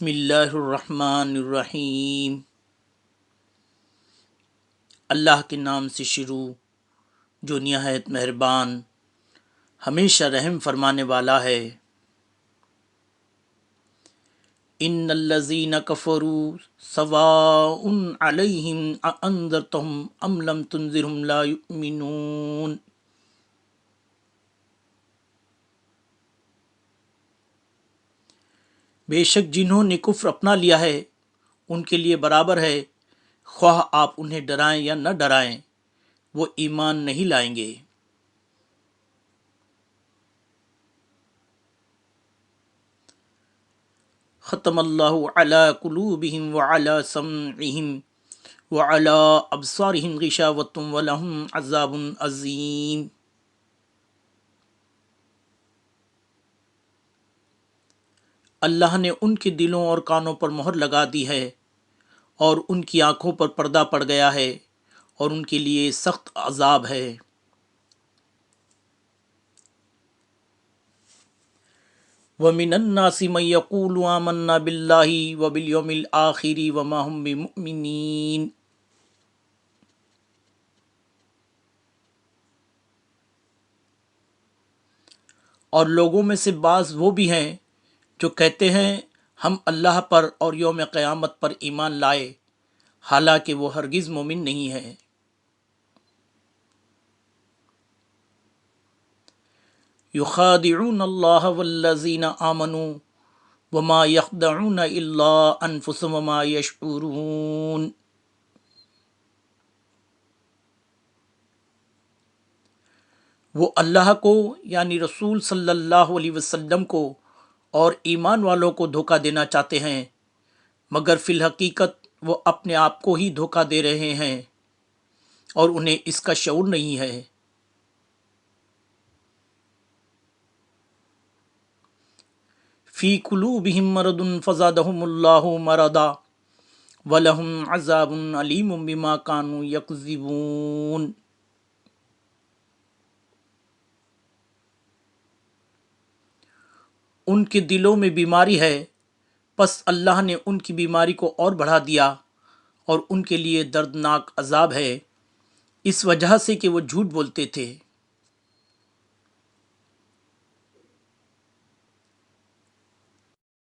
بسم اللہ الرحمن الرحیم۔ اللہ کے نام سے شروع جو نہایت مہربان ہمیشہ رحم فرمانے والا ہے۔ ان الذین کفروا سواء علیہم اانذرتہم ام لم تنذرہم لا یؤمنون۔ بے شک جنہوں نے کفر اپنا لیا ہے ان کے لیے برابر ہے، خواہ آپ انہیں ڈرائیں یا نہ ڈرائیں، وہ ایمان نہیں لائیں گے۔ ختم اللہ علی قلوبہم وعلی سمعہم وعلی ابصارہم غشاوۃ ولہم عذاب عظیم۔ اللہ نے ان کے دلوں اور کانوں پر مہر لگا دی ہے اور ان کی آنکھوں پر پردہ پڑ گیا ہے اور ان کے لیے سخت عذاب ہے۔ وَمِنَ النَّاسِ مَن يَقُولُ آمَنَّا بِاللَّهِ وَبِالْيَوْمِ الْآخِرِ وَمَا هُم بِمُؤْمِنِينَ۔ اور لوگوں میں سے بعض وہ بھی ہیں جو کہتے ہیں ہم اللہ پر اور یوم قیامت پر ایمان لائے، حالانکہ وہ ہرگز مومن نہیں ہے۔ یخادعون اللہ والذین آمنوا وما یخدعون الا انفسهم وما یشعرون۔ وہ اللہ کو یعنی رسول صلی اللہ علیہ وسلم کو اور ایمان والوں کو دھوکہ دینا چاہتے ہیں، مگر فی الحقیقت وہ اپنے آپ کو ہی دھوکہ دے رہے ہیں اور انہیں اس کا شعور نہیں ہے۔ فی قلوبہم مرض فزادہم اللہ مرضا ولہم عذاب علیم بما کانوا یکذبون۔ ان کے دلوں میں بیماری ہے، پس اللہ نے ان کی بیماری کو اور بڑھا دیا اور ان کے لیے دردناک عذاب ہے، اس وجہ سے کہ وہ جھوٹ بولتے تھے۔